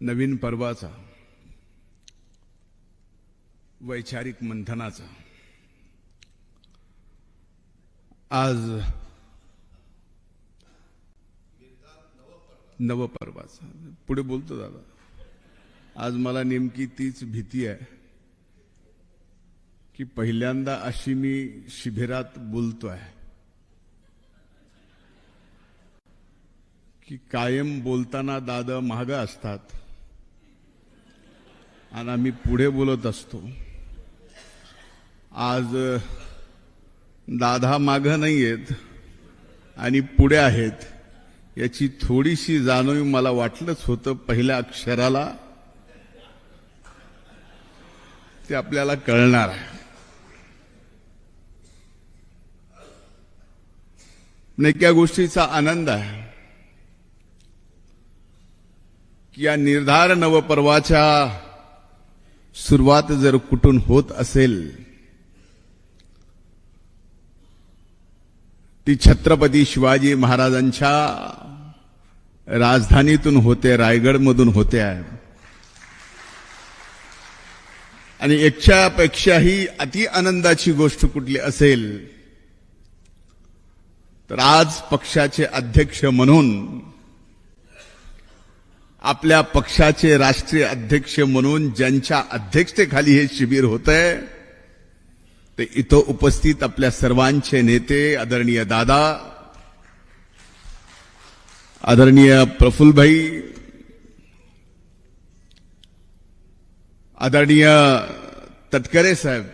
नवीन पर्वाचा, वैचारिक मंथनाचा आज नवपर्वाचा पुढे बोलतो दादा. आज मला नेमकी तीच भीती आहे की पहिल्यांदा अशी मी शिबिरात बोलतोय की कायम बोलताना दादा मागे असतात आणि आम्ही पुढे बोलत असतो. आज दादा मागे नाहीयेत आणि पुढे आहेत याची थोडीशी जाणीव मला वाटलंच होतं. पहिल्या अक्षराला ते आपल्याला कळणार आहे. नेमक्या गोष्टीचा आनंद आहे की या निर्धार नवपर्वाच्या सुरुवात जर कुठून होत असेल ती छत्रपती शिवाजी महाराजांच्या राजधानीतून होते, रायगडमधून होते आहे. आणि याच्यापेक्षाही अति आनंदाची गोष्ट कुठली असेल तर आज पक्षाचे अध्यक्ष म्हणून, आपल्या पक्षाचे राष्ट्रीय अध्यक्ष म्हणून ज्यांच्या अध्यक्षतेखाली हे शिबिर होतंय ते इथं उपस्थित आपल्या सर्वांचे नेते आदरणीय दादा, आदरणीय प्रफुल्लभाई, आदरणीय तटकरे साहेब,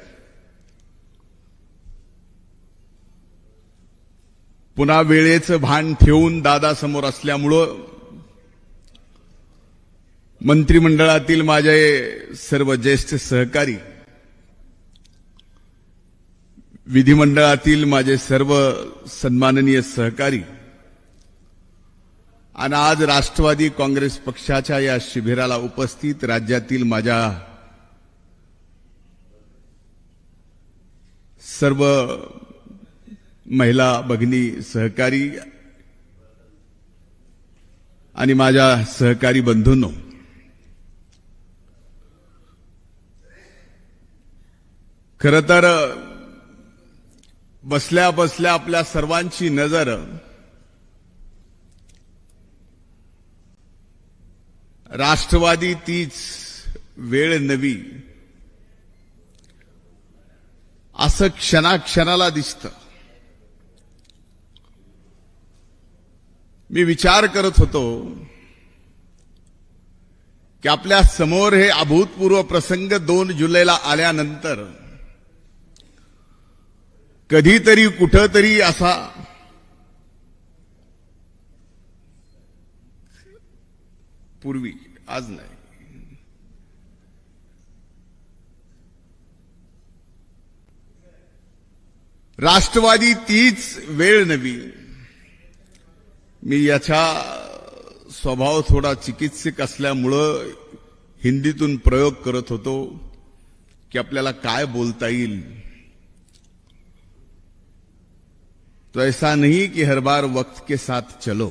पुन्हा वेळेचं भान ठेवून दादा समोर असल्यामुळं मंत्रिमंडळातील माझे सर्व ज्येष्ठ सहकारी, विधिमंडळातील माझे सर्व सन्माननीय सहकारी आणि आज राष्ट्रवादी काँग्रेस पक्षाच्या या शिबिराला उपस्थित राज्यातील माझ्या सर्व महिला भगिनी सहकारी आणि माझ्या सहकारी बंधूंनो, खरं तर बसल्या बसल्या आपल्या सर्वांची नजर राष्ट्रवादी तीच वेळ नवी असं क्षणाक्षणाला दिसतं. मी विचार करत होतो की आपल्या समोर हे अभूतपूर्व प्रसंग 2 जुलैला आल्यानंतर कधीतरी कुठंतरी असा पूर्वी, आज नाही, राष्ट्रवादी तीच वेळ नवी. मी याचा स्वभाव थोडा चिकित्सक असल्यामुळं हिंदीतून प्रयोग करत होतो की आपल्याला काय बोलता येईल. तो ऐसा नहीं कि हर बार वक्त के साथ चलो,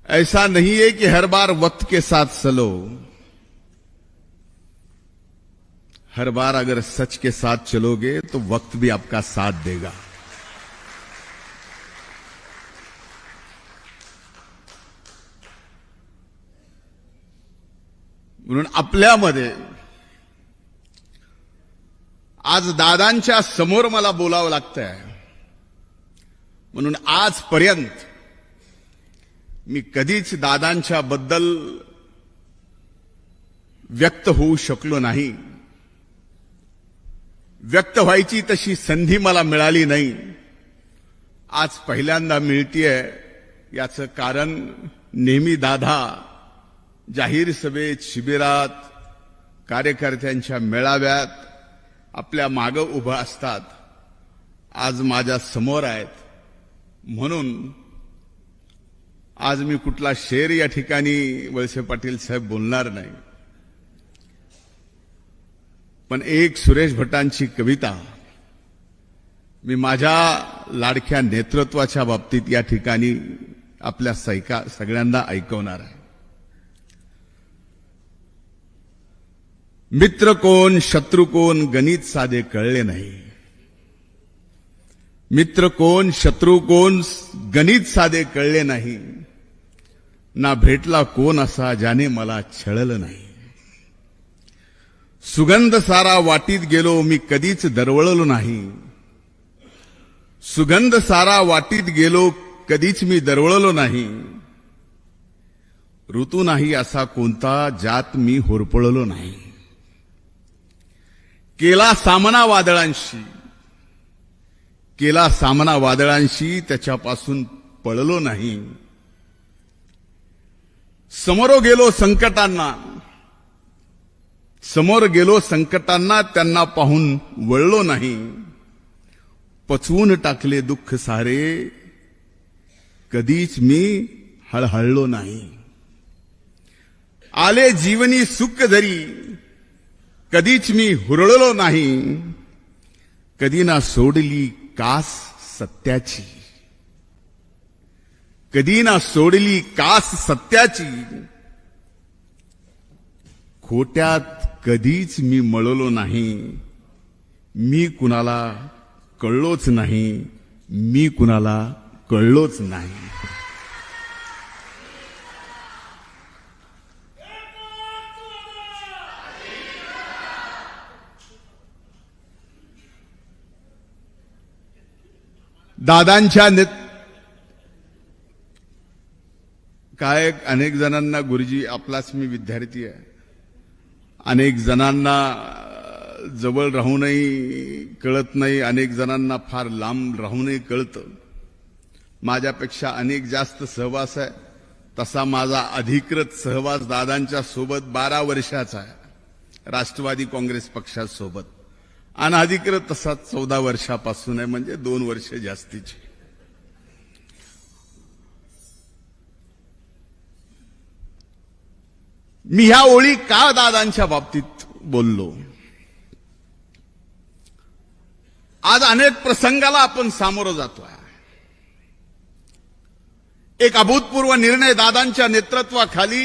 ऐसा नहीं है कि हर बार वक्त के साथ चलो, हर बार अगर सच के साथ चलोगे तो वक्त भी आपका साथ देगा. म्हणून आपल्यामध्ये आज दादांच्या समोर मला बोलावं लागतंय. म्हणून आजपर्यंत मी कधीच दादांच्या बद्दल व्यक्त होऊ शकलो नाही. व्यक्त व्हायची तशी संधी मला मिळाली नाही. आज पहिल्यांदा मिळतीये. याचं कारण नेहमी दादा जाहीर सभेत, शिबिरात, कार्यकर्त्यांच्या मेळाव्यात आपल्या मागे उभं असतात. आज माझ्या समोर आहेत. म्हणून आज मी कुठला शेर या ठिकाणी वळसे पाटील साहेब बोलणार नाही, पण एक सुरेश भटांची कविता मी माझ्या लाडक्या नेतृत्वाच्या बाबतीत या ठिकाणी आपल्या सगळ्यांना ऐकवणार आहे. मित्र कोण शत्रू कोण गणित साधे कळले नाही. मित्र कोण शत्रू कोण गणित साधे कळले नाही. ना भेटला कोण असा ज्याने मला छळलं नाही. सुगंध सारा वाटीत गेलो मी कधीच दरवळलो नाही. सुगंध सारा वाटीत गेलो कधीच मी दरवळलो नाही. ऋतू नाही असा कोणता ज्यात मी होरपळलो नाही. केला सामना वादळांशी, केला सामना वादळांशी त्याच्यापासून पळलो नाही. समोर गेलो संकटांना, समोर गेलो संकटांना त्यांना पाहून वळलो नाही. पचवून टाकले दुःख सारे कधीच मी हळहळलो नाही. आले जीवनी सुख जरी कधीच मी हुरळलो नाही. कधी ना सोडली कास सत्याची, कधी ना सोडली कास सत्याची. खोट्यात कधीच मी मळलो नाही. मी कुणाला कळलोच नाही. मी कुणाला कळलोच नाही. दादांच्या काय अनेक जणांना गुरुजी आपलाच मी विद्यार्थी आहे. अनेक जणांना जवळ राहूनही कळत नाही. अनेक जणांना फार लांब राहूनही कळतं. माझ्यापेक्षा अनेक जास्त सहवास आहे. तसा माझा अधिकृत सहवास दादांच्या सोबत 12 वर्षाचा आहे. राष्ट्रवादी काँग्रेस पक्षासोबत. अनधिकृत तसा 14 वर्षापासून आहे, म्हणजे 2 वर्ष जास्तीची. मी ह्या ओळी का दादांच्या बाबतीत बोललो? आज अनेक प्रसंगाला आपण सामोरं जातोय. एक अभूतपूर्व निर्णय दादांच्या नेतृत्वाखाली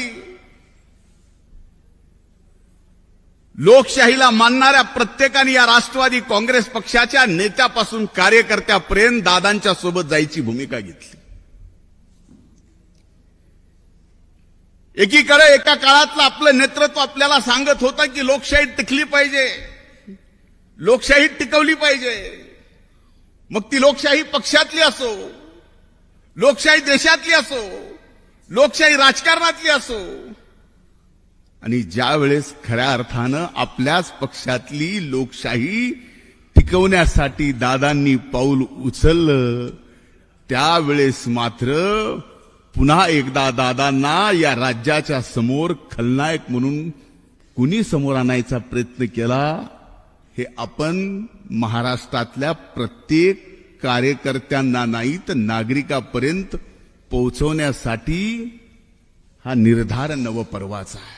लोकशाहीला मानणाऱ्या प्रत्येकाने या राष्ट्रवादी काँग्रेस पक्षाच्या नेत्यापासून कार्यकर्त्यापर्यंत दादांच्या सोबत जायची भूमिका घेतली. एकीकडे एका काळातलं आपलं नेतृत्व आपल्याला सांगत होतं की लोकशाही टिकली पाहिजे, लोकशाही टिकवली पाहिजे. मग ती लोकशाही पक्षातली असो, लोकशाही देशातली असो, लोकशाही राजकारणातली असो. आणि ज्या वेळेस खऱ्या अर्थानं आपल्याच पक्षातली लोकशाही टिकवण्यासाठी दादांनी पाऊल उचललं, त्यावेळेस मात्र पुन्हा एकदा दादांना या राज्याच्या समोर खलनायक म्हणून कुणी समोर आणायचा प्रयत्न केला, हे आपण महाराष्ट्रातल्या प्रत्येक कार्यकर्त्यांना नाही तर नागरिकापर्यंत पोहोचवण्यासाठी हा निर्धार नवपर्वाचा आहे.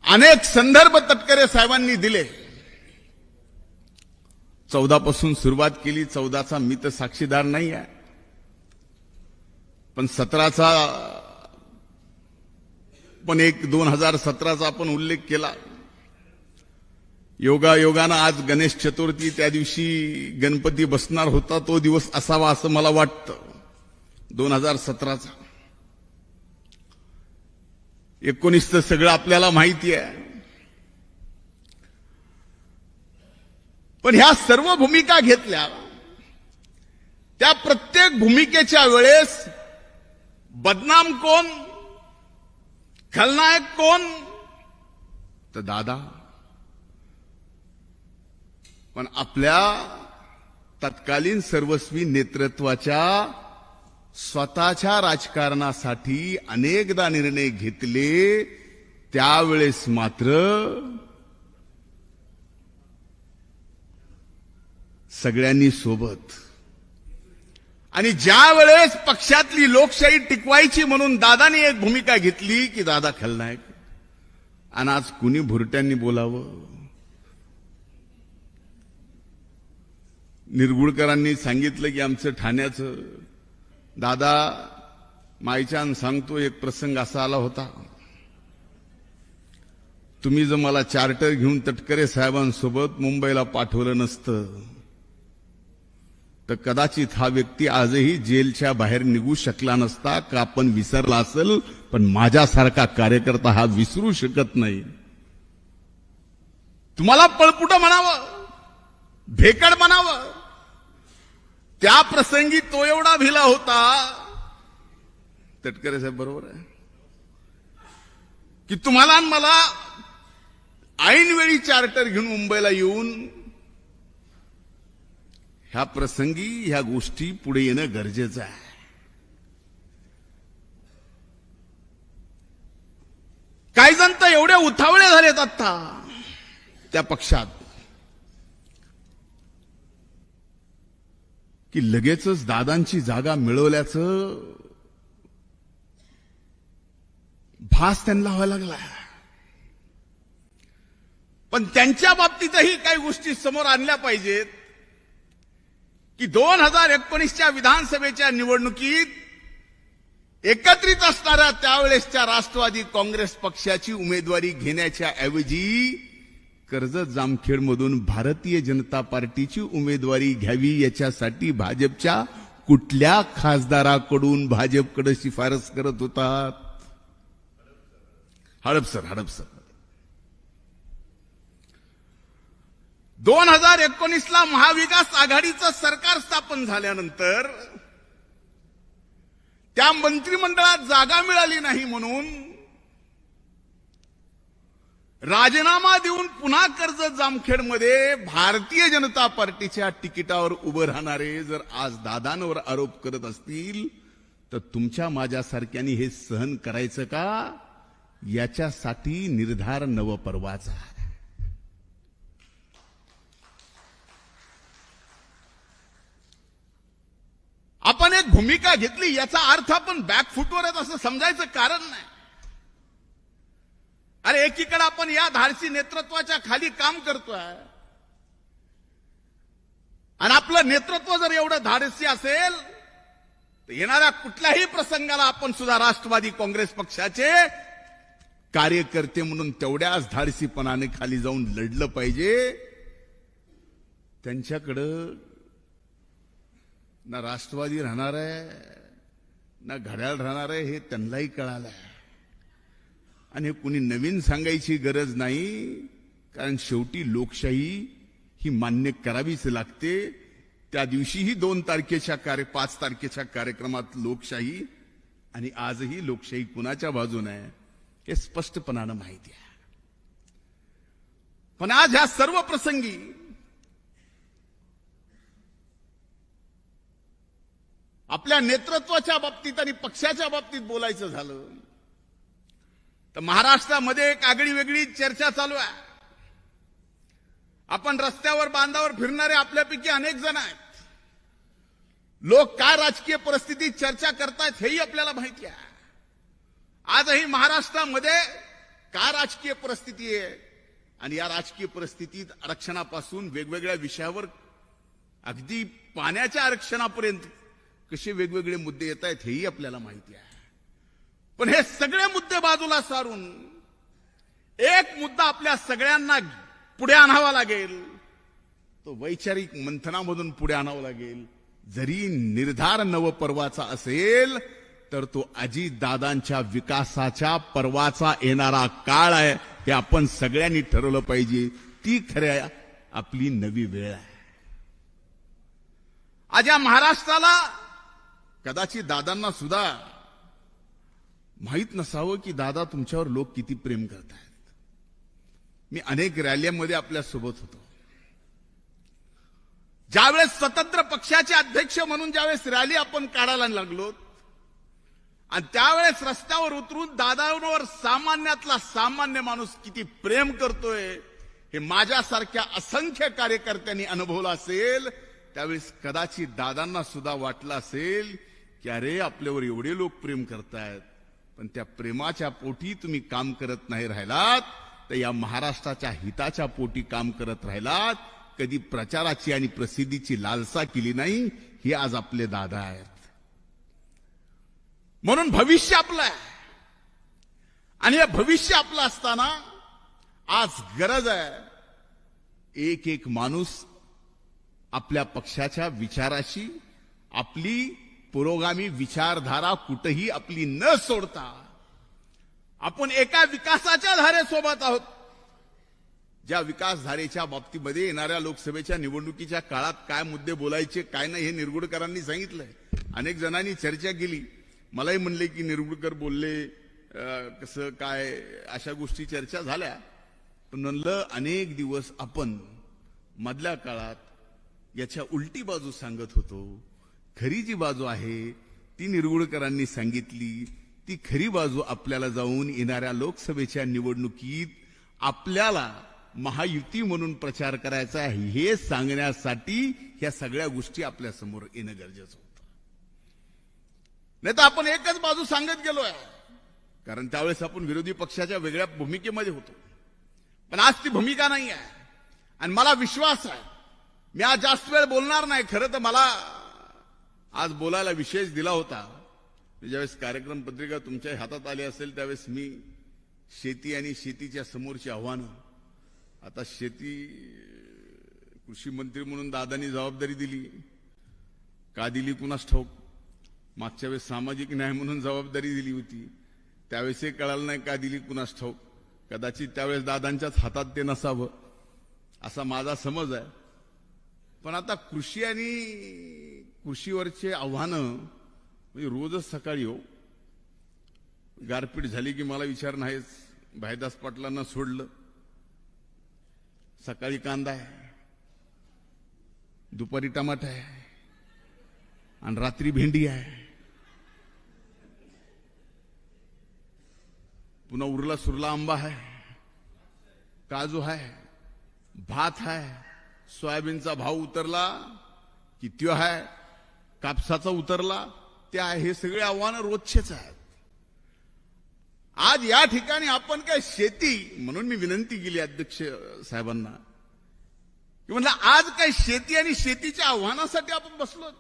अनेक संदर्भ तटकरे साहेबांनी दिले. 14 पासून सुरुवात केली. 14चा मी तर साक्षीदार नाही आहे, पण 17चा पण 2017चा आपण उल्लेख केला. योगायोगानं आज गणेश चतुर्थी, त्या दिवशी गणपती बसणार होता, तो दिवस असावा असं मला वाटतं. 2017चा 19चं सगळं आपल्याला माहिती आहे. पण ह्या सर्व भूमिका घेतल्या, त्या प्रत्येक भूमिकेच्या वेळेस बदनाम कोण, खलनायक कोण, तर दादा. पण आपल्या तत्कालीन सर्वस्वी नेतृत्वाच्या स्वतःच्या राजकारणासाठी अनेकदा निर्णय घेतले, त्यावेळेस मात्र सगळ्यांनी सोबत. आणि ज्या वेळेस पक्षातली लोकशाही टिकवायची म्हणून दादानी एक भूमिका घेतली की दादा खलनायक. आणि आज कुणी भुरट्यांनी बोलावं, निरगुडकरांनी सांगितलं की आमचं ठाण्याचं दादा मायच्यान सांगतो, एक प्रसंग असा आला होता, तुम्ही जर मला चार्टर घेऊन तटकरे साहेबांसोबत मुंबईला पाठवलं नसतं तर कदाचित हा व्यक्ती आजही जेलच्या बाहेर निघू शकला नसता का आपण विसरला असेल, पण माझ्यासारखा कार्यकर्ता हा विसरू शकत नाही. तुम्हाला पळपुट म्हणावं, भेकड म्हणावं, त्या प्रसंगी तो एवढा भिला होता. तटकरे साहेब बरोबर आहे की तुम्हाला आणि मला ऐनवेळी चार्टर घेऊन मुंबईला येऊन ह्या प्रसंगी ह्या गोष्टी पुढे येणं गरजेचं आहे. काही जण तर एवढे उतावळे झालेत आता त्या पक्षात की लगेचच दादांची जागा मिळवल्याचं भास त्यांना व्हायला लागला. पण त्यांच्या बाबतीतही काही गोष्टी समोर आणल्या पाहिजेत की 2019च्या विधानसभेच्या निवडणुकीत एकत्रित असणाऱ्या त्यावेळेसच्या राष्ट्रवादी काँग्रेस पक्षाची उमेदवारी घेण्याच्या ऐवजी कर्जत जामखेडमधून भारतीय जनता पार्टीची उमेदवारी घ्यावी याच्यासाठी भाजपच्या कुठल्या खासदाराकडून भाजपकडे शिफारस करत होतात? हडपसर 2019ला महाविकास आघाडीचं सरकार स्थापन झाल्यानंतर त्या मंत्रिमंडळात जागा मिळाली नाही म्हणून राजीनामा देऊन पुन्हा कर्जत जामखेडमध्ये भारतीय जनता पार्टीच्या तिकिटावर उभं राहणारे जर आज दादांवर आरोप करत असतील तर तुमच्या माझ्यासारख्यांनी हे सहन करायचं का? याच्यासाठी निर्धार नवपर्वाचा. आपण एक भूमिका घेतली याचा अर्थ आपण बॅकफुटवर आहेत असं समजायचं कारण नाही. अरे एकीकडे आपण या धाडसी नेतृत्वाच्या खाली काम करतोय आणि आपलं नेतृत्व जर एवढं धाडसी असेल तर येणाऱ्या कुठल्याही प्रसंगाला आपण सुद्धा राष्ट्रवादी काँग्रेस पक्षाचे कार्यकर्ते म्हणून तेवढ्याच धाडसीपणाने खाली जाऊन लढलं पाहिजे. त्यांच्याकडं ना राष्ट्रवादी राहणार आहे ना घड्याळ राहणार आहे हे त्यांनाही कळालं आहे. आणि हे कुणी नवीन सांगायची गरज नाही, कारण शेवटी लोकशाही ही मान्य करावीच लागते. त्या दिवशीही 5 तारखेच्या कार्यक्रमात लोकशाही आणि आजही लोकशाही कुणाच्या बाजूने आहे हे स्पष्टपणानं माहिती आहे. पण आज ह्या सर्व प्रसंगी आपल्या नेतृत्वाच्या बाबतीत आणि पक्षाच्या बाबतीत बोलायचं झालं तर महाराष्ट्रामध्ये एक आगळी वेगळी चर्चा चालू आहे. आपण रस्त्यावर बांधावर फिरणारे आपल्यापैकी अनेक जण आहेत. लोक काय राजकीय परिस्थितीत चर्चा करतायत हेही आपल्याला माहिती आहे. आजही महाराष्ट्रामध्ये काय राजकीय परिस्थिती आहे आणि या राजकीय परिस्थितीत आरक्षणापासून वेगवेगळ्या विषयावर अगदी पाण्याच्या आरक्षणापर्यंत कसे वेगवेगळे मुद्दे येत आहेत हेही आपल्याला माहिती आहे. पण हे सगळे मुद्दे बाजूला सारून एक मुद्दा आपल्या सगळ्यांना पुढे आणावा लागेल, तो वैचारिक मंथनामधून पुढे आणावा लागेल. जरी निर्धार नवपर्वाचा असेल तर तो अजितदादांच्या विकासाच्या पर्वाचा येणारा काळ आहे हे आपण सगळ्यांनी ठरवलं पाहिजे. ती खऱ्या आपली नवी वेळ आहे. आज या महाराष्ट्राला कदाचित दादांना सुद्धा माहित नसावं की दादा तुमच्यावर लोक किती प्रेम करतायत. मी अनेक रॅल्यांमध्ये आपल्यासोबत होतो. ज्यावेळेस स्वतंत्र पक्षाचे अध्यक्ष म्हणून ज्यावेळेस रॅली आपण काढायला लागलो आणि त्यावेळेस रस्त्यावर उतरून दादांवर सामान्यातला सामान्य माणूस किती प्रेम करतोय हे माझ्यासारख्या असंख्य कार्यकर्त्यांनी अनुभवलं असेल. त्यावेळेस कदाचित दादांना सुद्धा वाटलं असेल की अरे आपल्यावर एवढे लोक प्रेम करतायत, पण त्या प्रेमाच्या पोटी तुम्ही काम करत नाही राहिलात तर या महाराष्ट्राच्या हिताच्या पोटी काम करत राहिलात कधी प्रचाराची आणि प्रसिद्धीची लालसा केली नाही. हे आज आपले दादा आहेत. म्हणून भविष्य आपलं आहे. आणि हे भविष्य आपलं असताना आज गरज आहे एक एक माणूस आपल्या पक्षाच्या विचाराशी, आपली पुरोगामी विचारधारा कुठेही आपली न सोडता आपण एका विकासाच्या धारेसोबत आहोत. ज्या विकासधारेच्या बाबतीमध्ये येणाऱ्या लोकसभेच्या निवडणुकीच्या काळात काय मुद्दे बोलायचे काय नाही हे निरगुडकरांनी सांगितलंय. अनेक जणांनी चर्चा केली. मलाही म्हणले की निरगुडकर बोलले कसं काय, अशा गोष्टी चर्चा झाल्या. पण म्हणलं अनेक दिवस आपण मधल्या काळात याच्या उलटी बाजू सांगत होतो. खरी जी बाजू आहे ती निरगुडकरांनी सांगितली. ती खरी बाजू आपल्याला जाऊन येणाऱ्या लोकसभेच्या निवडणुकीत आपल्याला महायुती म्हणून प्रचार करायचा आहे हे सांगण्यासाठी ह्या सगळ्या गोष्टी आपल्या समोर येणं गरजेचं होतं. नाही तर आपण एकच बाजू सांगत गेलोय. कारण त्यावेळेस आपण विरोधी पक्षाच्या वेगळ्या भूमिकेमध्ये होतो. पण आज ती भूमिका नाही आहे. आणि मला विश्वास आहे, मी आज जास्त वेळ बोलणार नाही. खरं तर मला आज बोलायला विशेष दिला होता. ज्यावेळेस कार्यक्रम पत्रिका तुमच्या हातात आली असेल त्यावेळेस मी शेती आणि शेतीच्या समोरची आव्हानं, आता शेती कृषी मंत्री म्हणून दादांनी जबाबदारी दिली. का दिली कुणास ठाऊक. मागच्या वेळेस सामाजिक न्याय म्हणून जबाबदारी दिली होती. त्यावेळेसही कळालं नाही का दिली कुणास ठाऊक. कदाचित त्यावेळेस दादांच्याच हातात ते नसावं असा माझा समज आहे. पण आता कृषी आणि कृषीवरचे आव्हानं म्हणजे रोजच सकाळी हो गारपीट झाली की मला विचार नाहीच. भाईदास पाटलांना सोडलं. सकाळी कांदा आहे, दुपारी टमाटा आहे आणि रात्री भेंडी आहे. पुन्हा उरला सुरला आंबा आहे, काजू आहे, भात आहे. सोयाबीनचा भाव उतरला की त्यो आहे, कापसाचा उतरला ते आहे. हे सगळे आव्हानं रोजचेच आहेत. आज या ठिकाणी आपण काय शेती म्हणून मी विनंती केली अध्यक्ष साहेबांना की म्हणलं आज काय शेती आणि शेतीच्या आव्हानासाठी आपण बसलो.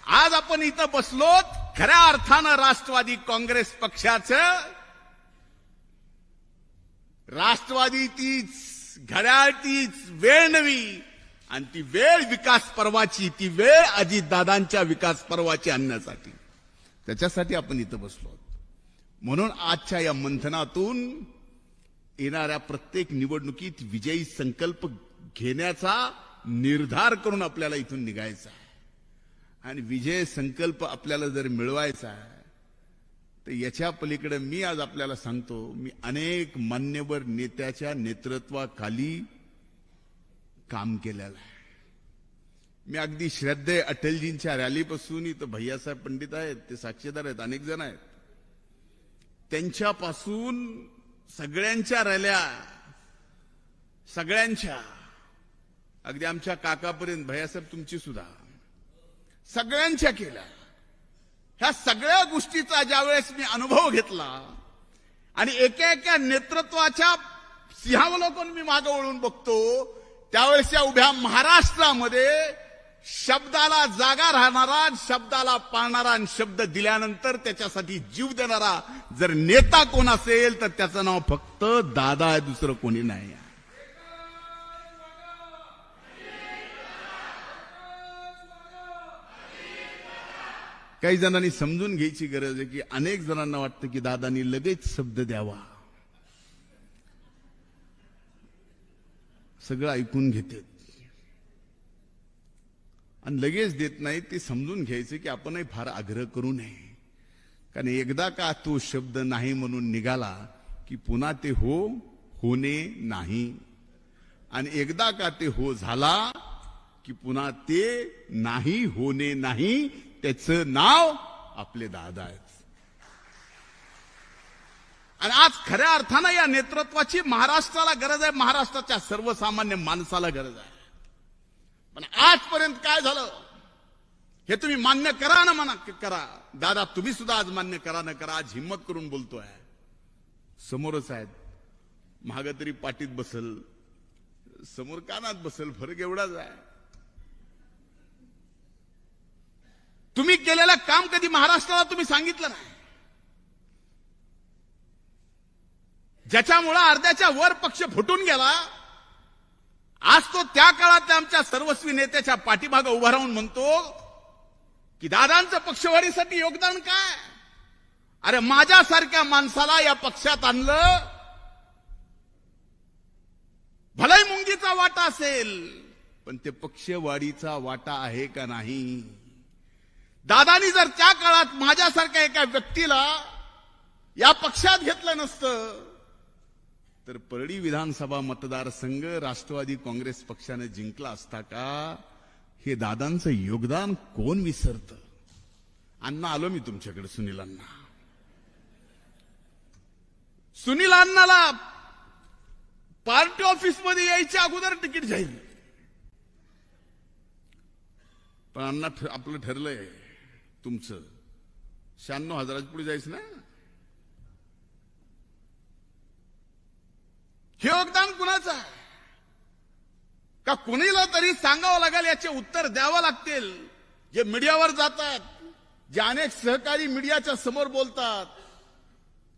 आज आपण इथं बसलोत खऱ्या अर्थानं राष्ट्रवादी काँग्रेस पक्षाचं, राष्ट्रवादी तीच, घड्याळ तीच, वेळ नवी. आणि ती वेळ विकास पर्वाची, ती वेळ अजितदादांच्या विकास पर्वाची आणण्यासाठी, त्याच्यासाठी आपण इथं बसलो. म्हणून आजच्या या मंथनातून येणाऱ्या प्रत्येक निवडणुकीत विजयी संकल्प घेण्याचा निर्धार करून आपल्याला इथून निघायचा आहे. आणि विजय संकल्प आपल्याला जर मिळवायचा आहे तर याच्या पलीकडे मी आज आपल्याला सांगतो, मी अनेक मान्यवर नेत्याच्या नेतृत्वाखाली काम केलेलं आहे. मी अगदी श्रद्धेय अटलजींच्या रॅलीपासून इथं भैयासाहेब पंडित आहेत, ते साक्षीदार आहेत, अनेक जण आहेत, त्यांच्यापासून सगळ्यांच्या रॅल्या, सगळ्यांच्या, अगदी आमच्या काकापर्यंत, भैयासाहेब तुमची सुद्धा, सगळ्यांच्या केल्या. ह्या सगळ्या गोष्टीचा ज्यावेळेस मी अनुभव घेतला आणि एका एका नेतृत्वाच्या सिंहावलोकन मी मागे वळून बघतो, त्यावेळेस या उभ्या महाराष्ट्रामध्ये शब्दाला जागा राहणारा, शब्दाला पाळणारा आणि शब्द दिल्यानंतर त्याच्यासाठी जीव देणारा जर नेता कोण असेल तर त्याचं नाव फक्त दादा आहे, दुसरं कोणी नाही. काही जणांनी समजून घ्यायची गरज आहे की अनेक जणांना वाटतं की दादांनी लगेच शब्द द्यावा. सगळं ऐकून घेतात आणि लगेच देत नाही. ते समजून घ्यायचं की आपणही फार आग्रह करू नये. कारण एकदा का तो शब्द नाही म्हणून निघाला की पुन्हा ते होणे नाही. आणि एकदा का ते हो झाला की पुन्हा ते नाही होणे नाही. त्याचं नाव आपले दादा आहेत. आणि आज खऱ्या अर्थानं या नेतृत्वाची महाराष्ट्राला गरज आहे, महाराष्ट्राच्या सर्वसामान्य माणसाला गरज आहे. पण आजपर्यंत काय झालं हे तुम्ही मान्य करा ना, म्हणा करा दादा, तुम्ही सुद्धा आज मान्य करा ना करा. आज हिम्मत करून बोलतोय, समोरच आहेत. महाग तरी पाटीत बसल, समोर कानात बसल, फरक एवढाच आहे. तुम्ही केलेलं काम कधी महाराष्ट्राला तुम्ही सांगितलं नाही, ज्याच्यामुळे अर्ध्याच्या वर पक्ष फुटून गेला. आज तो त्या काळातल्या आमच्या सर्वस्वी नेत्याच्या पाठीमागे उभा राहून म्हणतो की दादांचं पक्षवाढीसाठी योगदान काय. अरे माझ्यासारख्या माणसाला या पक्षात आणलं, भलाई मुंगीचा वाटा असेल, पण ते पक्षवाढीचा वाटा आहे का नाही. दादानी जर त्या काळात माझ्यासारख्या एका व्यक्तीला या पक्षात घेतलं नसतं तर परळी विधानसभा मतदारसंघ राष्ट्रवादी काँग्रेस पक्षाने जिंकला असता का. हे दादांचं योगदान कोण विसरतं. अण्णा आलो मी तुमच्याकडे. सुनील अण्णाला पार्टी ऑफिसमध्ये यायच्या अगोदर तिकीट जाहीर, पण अण्णा आपलं ठरलंय तुमचं 96,000 पुढे जायचं ना. हे योगदान कुणाचं आहे का कुणीला तरी सांगावं लागेल, याचे उत्तर द्यावं लागतील. जे मीडियावर जातात, जे अनेक सहकारी मीडियाच्या समोर बोलतात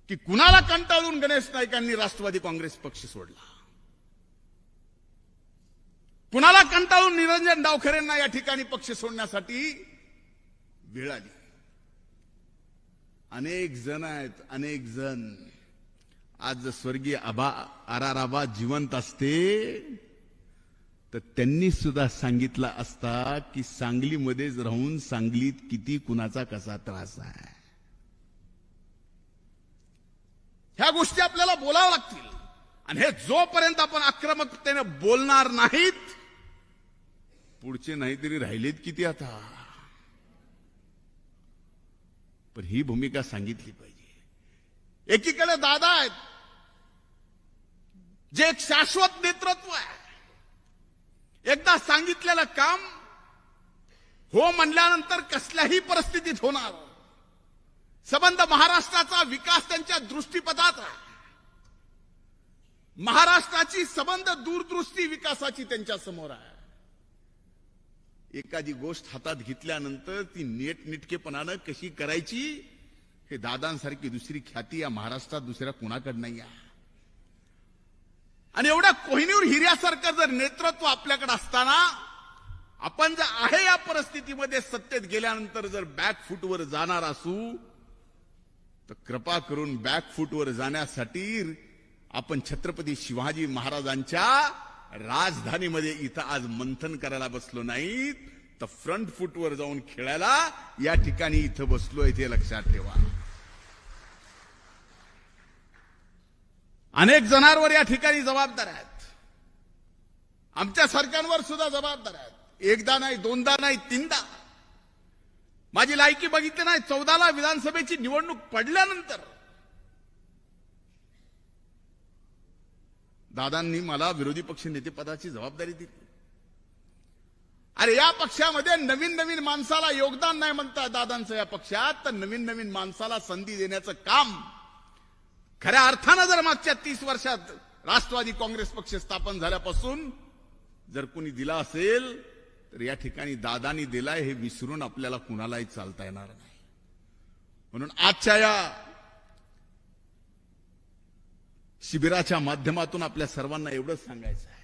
की कुणाला कंटाळून गणेश नाईकांनी राष्ट्रवादी काँग्रेस पक्ष सोडला, कुणाला कंटाळून निरंजन डावखरेंना या ठिकाणी पक्ष सोडण्यासाठी वेळ आली. अनेक जण आहेत, अनेक जण. आज स्वर्गीय आराराबा जिवंत असते तर त्यांनी सुद्धा सांगितलं असता की सांगलीमध्येच राहून सांगलीत किती कुणाचा कसा त्रास आहे. ह्या गोष्टी आपल्याला बोलाव्या लागतील. आणि हे जोपर्यंत आपण आक्रमकतेने बोलणार नाहीत, पुढचे नाहीतरी राहिलेत किती आता. पण ही भूमिका सांगितली पाहिजे. एकीकडे दादा आहेत जे एक शाश्वत नेतृत्व आहे. एकदा सांगितलेलं काम हो म्हणल्यानंतर कसल्याही परिस्थितीत होणार. संबंध महाराष्ट्राचा विकास त्यांच्या दृष्टीपथात आहे. महाराष्ट्राची संबंध दूरदृष्टी विकासाची त्यांच्या समोर आहे. एखादी गोष्ट हातात घेतल्यानंतर ती नीटनेटकेपणानं कशी करायची, हे दादांसारखी दुसरी ख्याती या महाराष्ट्रात दुसऱ्या कुणाकडे नाही आहे. आणि एवढ्या कोहिनूर हिऱ्यासारखं जर नेतृत्व आपल्याकडे असताना आपण जर आहे या परिस्थितीमध्ये सत्तेत गेल्यानंतर जर बॅकफूटवर जाणार असू, तर कृपा करून बॅकफूटवर जाण्यासाठी आपण छत्रपती शिवाजी महाराजांच्या राजधानीमध्ये इथं आज मंथन करायला बसलो नाहीत, तर फ्रंट फूटवर जाऊन खेळायला या ठिकाणी इथं बसलोय, ते लक्षात ठेवा. अनेक जणांवर या ठिकाणी जबाबदार आहेत. आमच्या सरकारवर सुद्धा जबाबदार आहेत. एकदा नाही, दोनदा नाही, तीनदा. माझी लायकी बघितली नाही. 14ला विधानसभेची निवडणूक पडल्यानंतर दादांनी मला विरोधी पक्ष नेतेपदाची जबाबदारी दिली. अरे या पक्षामध्ये नवीन नवीन माणसाला योगदान नाही म्हणता दादांचं या पक्षात, तर नवीन नवीन माणसाला संधी देण्याचं काम खऱ्या अर्थानं जर मागच्या 30 वर्षात राष्ट्रवादी काँग्रेस पक्ष स्थापन झाल्यापासून जर कोणी दिला असेल तर या ठिकाणी दादांनी दिलाय, हे विसरून आपल्याला कुणालाही चालता येणार नाही. म्हणून आजच्या या शिबिराच्या माध्यमातून आपल्या सर्वांना एवढंच सांगायचं आहे.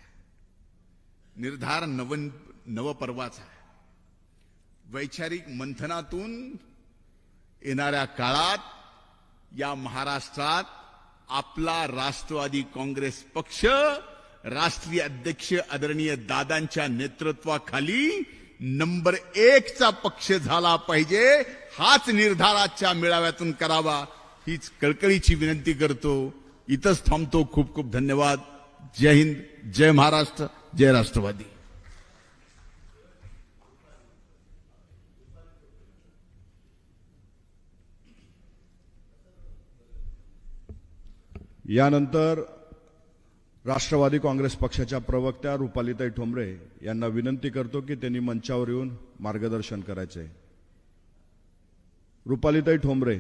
निर्धार नवपर्वाचा आहे. वैचारिक मंथनातून येणाऱ्या काळात या महाराष्ट्रात आपला राष्ट्रवादी काँग्रेस पक्ष राष्ट्रीय अध्यक्ष आदरणीय दादांच्या नेतृत्वाखाली नंबर 1 चा पक्ष झाला पाहिजे. हाच निर्धाराच्या मेळाव्यातून करावा, हीच कळकळीची विनंती करतो. इथंच थांबतो. खूप खूप धन्यवाद. जय हिंद, जय महाराष्ट्र, जय राष्ट्रवादी. यानंतर राष्ट्रवादी काँग्रेस पक्षाच्या प्रवक्त्या रुपालीताई ठोंबरे यांना विनंती करतो की त्यांनी मंचावर येऊन मार्गदर्शन करायचे. रुपालीताई ठोंबरे.